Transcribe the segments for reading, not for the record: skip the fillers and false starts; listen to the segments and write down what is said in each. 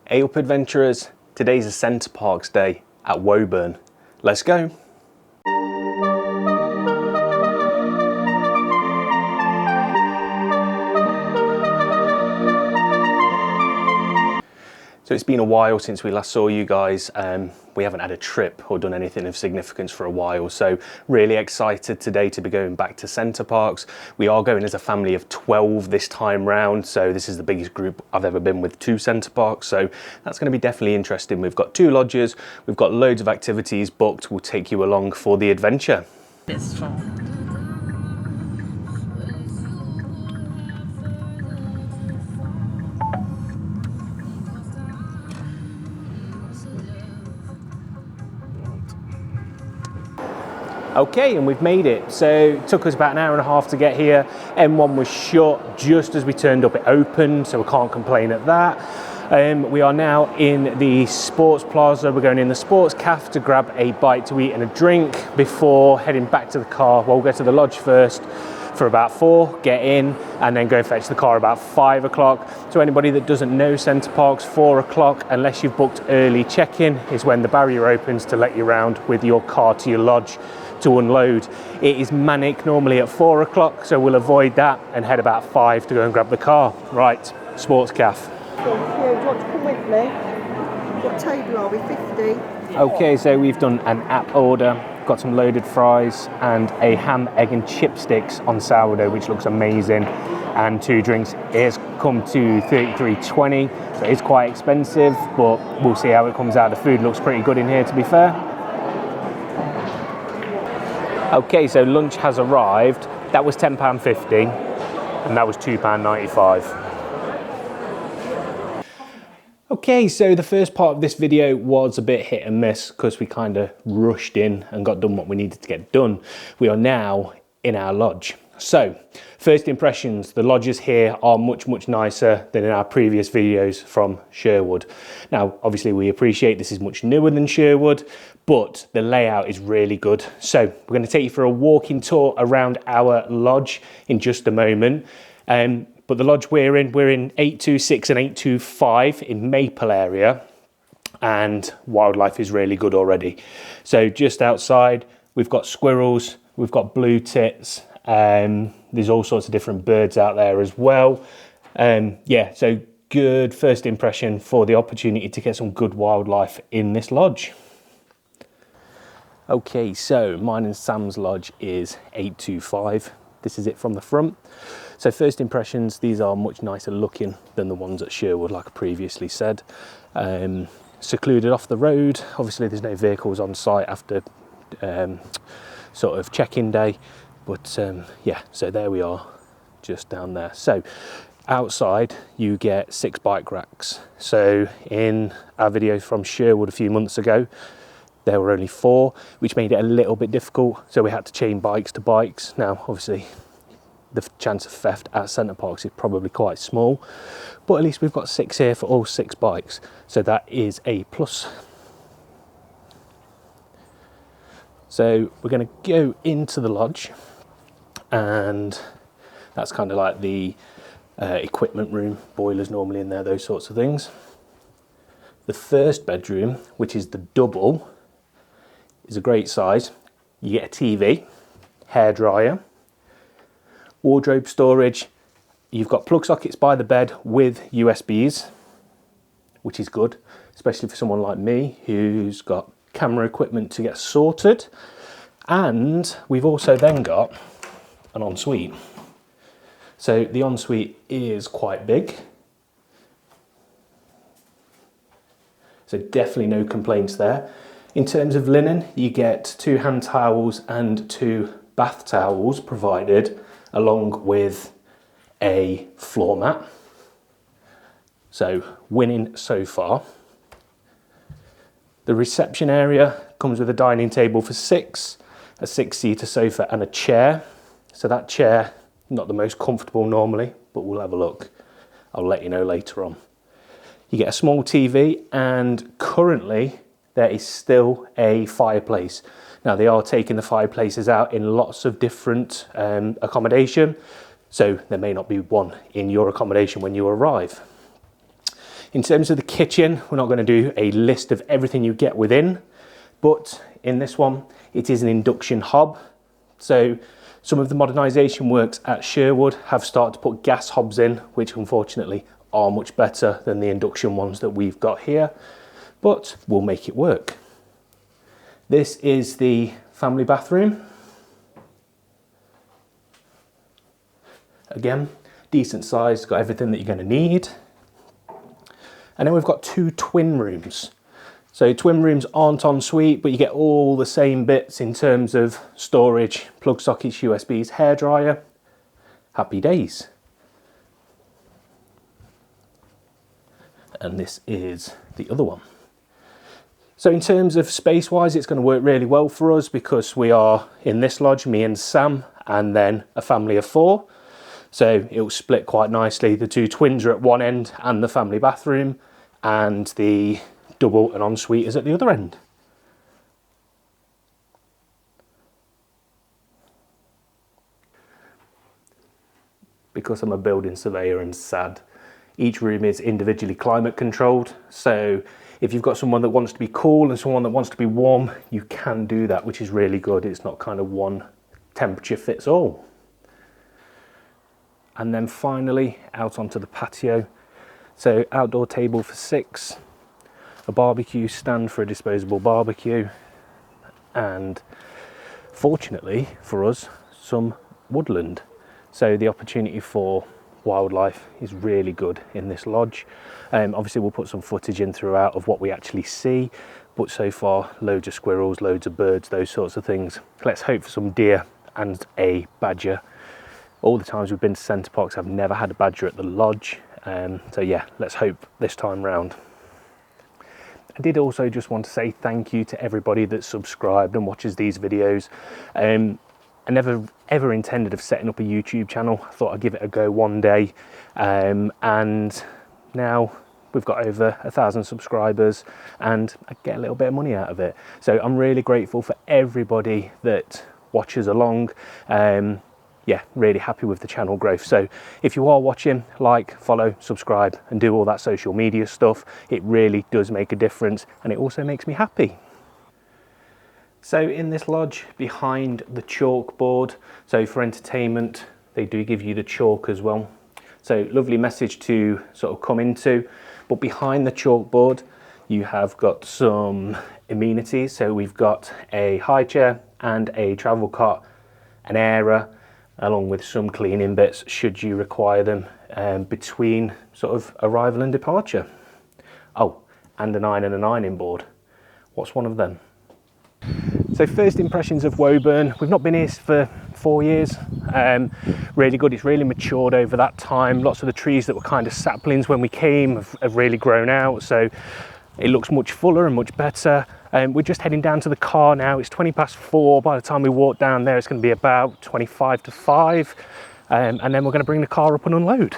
Hey up adventurers, today's a Center Parcs day at Woburn. Let's go. So it's been a while since we last saw you guys. We haven't had a trip or done anything of significance for a while, so really excited today to be going back to Center Parcs. We are going as a family of 12 this time round, so this is the biggest group I've ever been with to Center Parcs, so that's going to be definitely interesting. We've got 2 lodges, we've got loads of activities booked. We'll take you along for the adventure. It's strong. Okay, and we've made it. So it took us about an hour and a half to get here. M1 was shut just as we turned up. It opened, so we can't complain at that. We are now in the Sports Plaza. We're going in the Sports Café to grab a bite to eat and a drink before heading back to the car. Well, we'll go to the lodge first for about 4, get in, and then go fetch the car about 5 o'clock. So anybody that doesn't know Center Parcs, 4 o'clock, unless you've booked early check-in, is when the barrier opens to let you around with your car to your lodge to unload. It is manic normally at 4 o'clock, so we'll avoid that and head about 5 to go and grab the car. Right, Sports Café. Do you want to come with me? What table are we, 50? Okay, so we've done an app order, got some loaded fries and a ham, egg and chip sticks on sourdough, which looks amazing, and 2 drinks. It's come to $33.20, so it's quite expensive, but we'll see how it comes out. The food looks pretty good in here, to be fair. Okay, so lunch has arrived. That was £10.50 and that was £2.95. Okay, so the first part of this video was a bit hit and miss because we kind of rushed in and got done what we needed to get done. We are now in our lodge. So, first impressions, the lodges here are much nicer than in our previous videos from Sherwood. Now, obviously we appreciate this is much newer than Sherwood, but the layout is really good. So, we're going to take you for a walking tour around our lodge in just a moment. But the lodge we're in 826 and 825 in Maple area, and wildlife is really good already. So just outside, we've got squirrels, we've got blue tits, there's all sorts of different birds out there as well. Yeah, so good first impression for the opportunity to get some good wildlife in this lodge. Okay, so mine and Sam's lodge is 825. This is it from the front. So first impressions, these are much nicer looking than the ones at Sherwood, like I previously said. Secluded off the road. Obviously there's no vehicles on site after sort of check-in day. But yeah, so there we are, just down there. So outside you get 6 bike racks. So in our video from Sherwood a few months ago, there were only 4, which made it a little bit difficult. So we had to chain bikes to bikes. Now, obviously, the chance of theft at Center Parcs is probably quite small, but at least we've got 6 here for all 6 bikes. So that is a plus. So we're going to go into the lodge, and that's kind of like the equipment room, boilers normally in there, those sorts of things. The first bedroom, which is the double, is a great size. You get a TV, hairdryer, wardrobe storage. You've got plug sockets by the bed with USBs, which is good, especially for someone like me who's got camera equipment to get sorted. And we've also then got an ensuite. So the ensuite is quite big. So definitely no complaints there. In terms of linen, you get 2 hand towels and 2 bath towels provided, along with a floor mat. So winning so far. The reception area comes with a dining table for 6, a 6-seater sofa and a chair. So that chair, not the most comfortable normally, but we'll have a look. I'll let you know later on. You get a small TV, and currently there is still a fireplace. Now they are taking the fireplaces out in lots of different accommodation, so there may not be one in your accommodation when you arrive. In terms of the kitchen. We're not going to do a list of everything you get within, but in this one, it is an induction hob. So some of the modernisation works at Sherwood have started to put gas hobs in, which unfortunately are much better than the induction ones that we've got here, but we'll make it work. This is the family bathroom. Again, decent size, got everything that you're going to need. And then we've got 2 twin rooms. So twin rooms aren't en suite, but you get all the same bits in terms of storage, plug sockets, USBs, hairdryer. Happy days. And this is the other one. So in terms of space wise, it's going to work really well for us because we are in this lodge, me and Sam, and then a family of 4. So it will split quite nicely. The 2 twins are at one end and the family bathroom, and the double and ensuite is at the other end. Because I'm a building surveyor and sad, each room is individually climate controlled. So if you've got someone that wants to be cool and someone that wants to be warm, you can do that, which is really good. It's not kind of one temperature fits all. And then finally out onto the patio. So outdoor table for 6, a barbecue stand for a disposable barbecue, and fortunately for us, some woodland. So the opportunity for wildlife is really good in this lodge. Obviously we'll put some footage in throughout of what we actually see, but so far loads of squirrels, loads of birds, those sorts of things. Let's hope for some deer and a badger. All the times we've been to Center Parcs, I've never had a badger at the lodge. So yeah, let's hope this time round. I did also just want to say thank you to everybody that's subscribed and watches these videos. I never ever intended of setting up a YouTube channel. I thought I'd give it a go one day. And now we've got over 1,000 subscribers and I get a little bit of money out of it. So I'm really grateful for everybody that watches along. Yeah, really happy with the channel growth. So if you are watching, like, follow, subscribe, and do all that social media stuff. It really does make a difference, and it also makes me happy. So in this lodge, behind the chalkboard, so for entertainment, they do give you the chalk as well. So lovely message to sort of come into. But behind the chalkboard, you have got some amenities. So we've got a high chair and a travel cot, an airer, along with some cleaning bits should you require them between sort of arrival and departure. Oh, and an iron and an ironing board. What's one of them? So first impressions of Woburn. We've not been here for 4 years. Really good. It's really matured over that time. Lots of the trees that were kind of saplings when we came have really grown out. So it looks much fuller and much better. We're just heading down to the car now. It's 4:20. By the time we walk down there, it's going to be about 25 to 5. And then we're going to bring the car up and unload.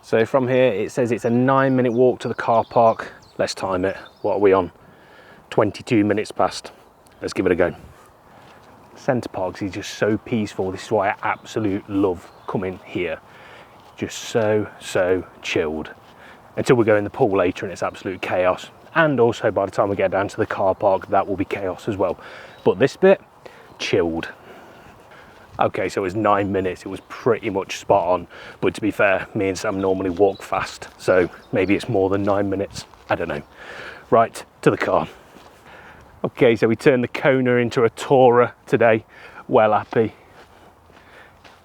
So from here, it says it's a 9-minute walk to the car park. Let's time it. What are we on? 22 minutes past. Let's give it a go. Center Parcs is just so peaceful. This is why I absolutely love coming here. Just so chilled. Until we go in the pool later and it's absolute chaos. And also by the time we get down to the car park, that will be chaos as well. But this bit, chilled. Okay, so it was 9 minutes. It was pretty much spot on. But to be fair, me and Sam normally walk fast. So maybe it's more than 9 minutes. I don't know. Right, to the car. Okay, so we turned the Kona into a Tourer today. Well happy.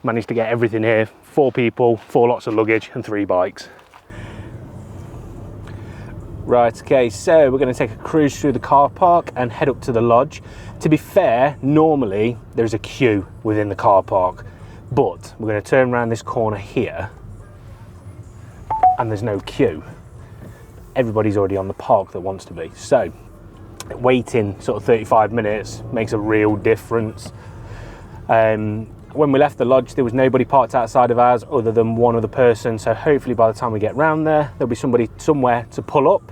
Managed to get everything here. 4 people, 4 lots of luggage and 3 bikes. Right, okay, so we're going to take a cruise through the car park and head up to the lodge. To be fair, normally there's a queue within the car park, but we're going to turn around this corner here and there's no queue. Everybody's already on the park that wants to be. So waiting sort of 35 minutes makes a real difference. When we left the lodge, there was nobody parked outside of ours other than one other person. So hopefully by the time we get round there, there'll be somebody somewhere to pull up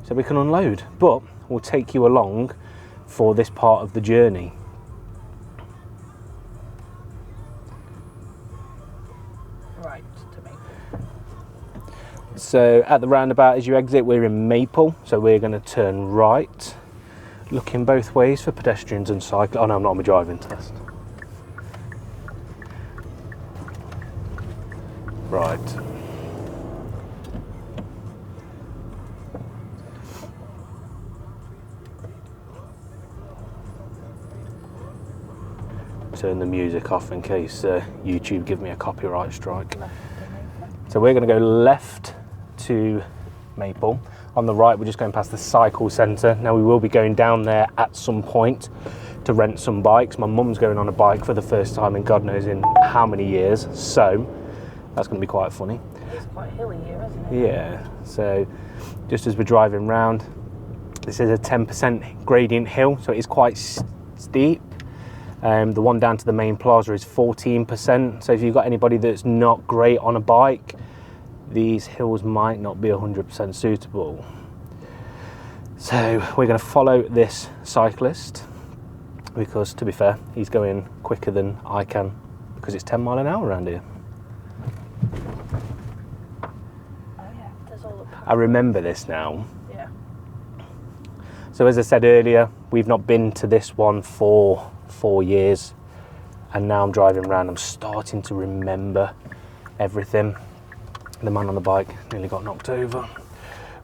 so we can unload. But we'll take you along for this part of the journey. So at the roundabout as you exit, we're in Maple, so we're going to turn right, looking both ways for pedestrians and cyclists. Oh no, I'm not on my driving test. Right. Turn the music off in case YouTube give me a copyright strike. So we're going to go left to Maple. On the right, we're just going past the cycle centre. Now we will be going down there at some point to rent some bikes. My mum's going on a bike for the first time in God knows in how many years, so that's going to be quite funny. It's quite hilly here, isn't it? Yeah, so just as we're driving round, this is a 10% gradient hill, so it is quite steep. The one down to the main plaza is 14%, so if you've got anybody that's not great on a bike, these hills might not be 100% suitable. So we're going to follow this cyclist because, to be fair, he's going quicker than I can because it's 10 mile an hour around here. I remember this now. Yeah. So as I said earlier, we've not been to this one for 4 years, and now I'm driving around, I'm starting to remember everything. The man on the bike nearly got knocked over.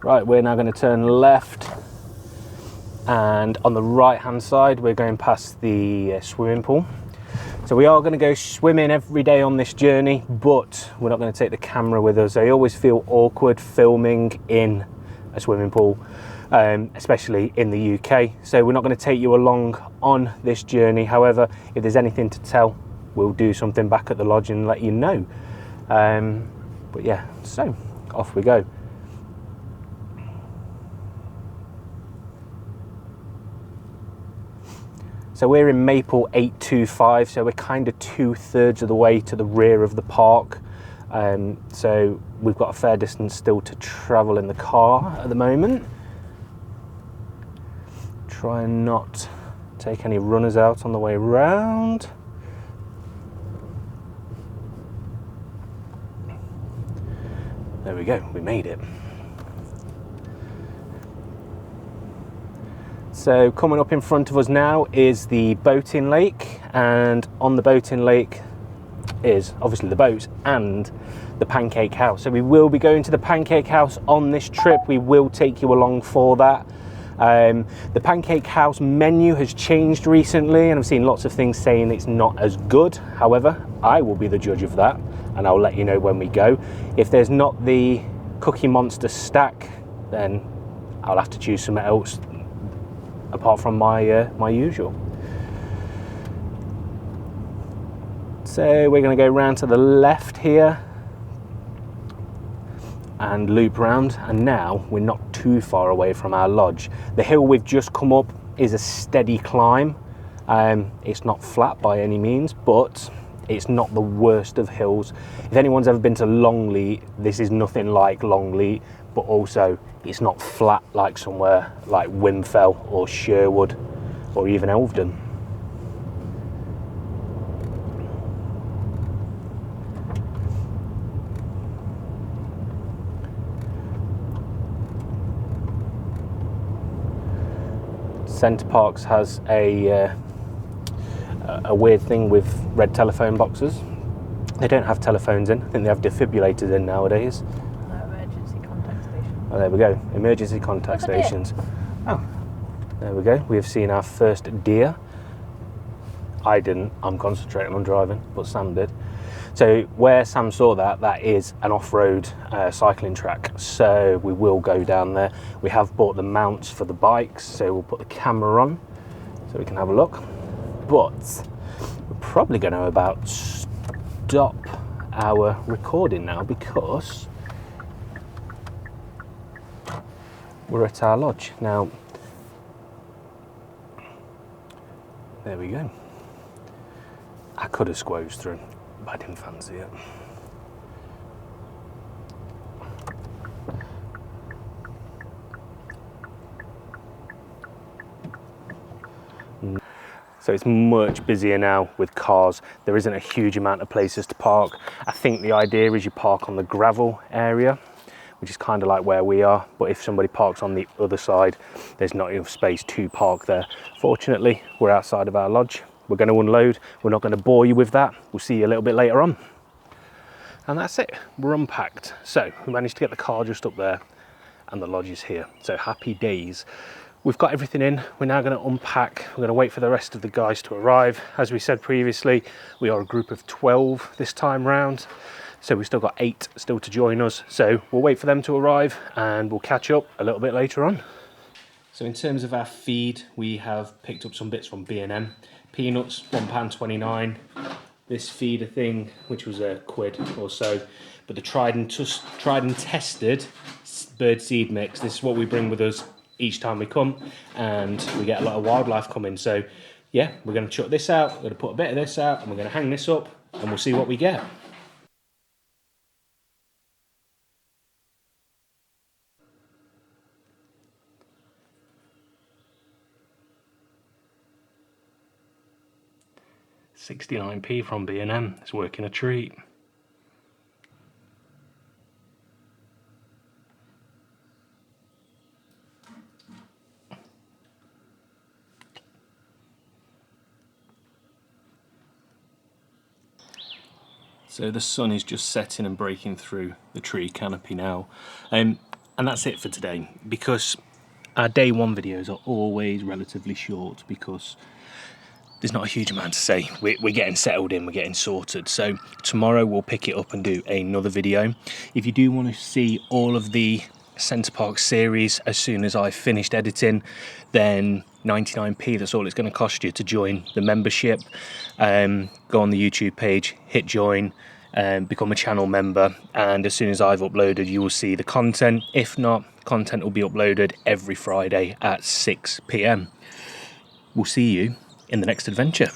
Right, we're now going to turn left, and on the right hand side we're going past the swimming pool. So we are going to go swimming every day on this journey, but we're not going to take the camera with us. I always feel awkward filming in a swimming pool, especially in the UK. So we're not going to take you along on this journey. However, if there's anything to tell, we'll do something back at the lodge and let you know. But yeah, so off we go. So we're in Maple 825, so we're kind of 2/3 of the way to the rear of the park. So we've got a fair distance still to travel in the car at the moment. Try and not take any runners out on the way round. There we go, we made it. So coming up in front of us now is the boating lake, and on the boating lake is obviously the boat and the pancake house. So we will be going to the pancake house on this trip. We will take you along for that. The pancake house menu has changed recently, and I've seen lots of things saying it's not as good. However, I will be the judge of that, and I'll let you know when we go. If there's not the Cookie Monster stack, then I'll have to choose something else apart from my usual. So we're going to go round to the left here and loop round, and now we're not too far away from our lodge. The hill we've just come up is a steady climb. It's not flat by any means, but it's not the worst of hills. If anyone's ever been to Longleat, this is nothing like Longleat, but also it's not flat like somewhere like Wimfell or Sherwood or even Elvedon. Center Parcs has a weird thing with red telephone boxes. They don't have telephones in. I think they have defibrillators in nowadays. Emergency contact station. Oh, there we go. Emergency contact stations. Oh, there we go. We have seen our first deer. I didn't. I'm concentrating on driving, but Sam did. So where Sam saw that is an off-road cycling track. So we will go down there. We have bought the mounts for the bikes, so we'll put the camera on so we can have a look. But we're probably going to about stop our recording now because we're at our lodge. Now, there we go. I could have squozed through, but I didn't fancy it. So it's much busier now with cars. There isn't a huge amount of places to park. I think the idea is you park on the gravel area, which is kind of like where we are, but if somebody parks on the other side, there's not enough space to park there. Fortunately, we're outside of our lodge. We're going to unload. We're not going to bore you with that. We'll see you a little bit later on. And that's it, we're unpacked. So we managed to get the car just up there and the lodge is here. So happy days. We've got everything in. We're now going to unpack. We're going to wait for the rest of the guys to arrive. As we said previously, we are a group of 12 this time round. So we've still got 8 still to join us. So we'll wait for them to arrive and we'll catch up a little bit later on. So in terms of our feed, we have picked up some bits from B&M. Peanuts, £1.29. This feeder thing, which was a quid or so. But the tried and tested bird seed mix, this is what we bring with us each time we come, and we get a lot of wildlife coming. So yeah, we're going to chuck this out, we're going to put a bit of this out, and we're going to hang this up, and we'll see what we get. £69p from B&M, it's working a treat. So the sun is just setting and breaking through the tree canopy now. And that's it for today, because our day one videos are always relatively short because there's not a huge amount to say. We're getting settled in, we're getting sorted. So tomorrow we'll pick it up and do another video. If you do want to see all of the Center Parcs series as soon as I've finished editing, then 99p, that's all it's going to cost you to join the membership. Go on the YouTube page, hit join, become a channel member, and as soon as I've uploaded you will see the content. If not, content will be uploaded every Friday at 6 PM. We'll see you in the next adventure.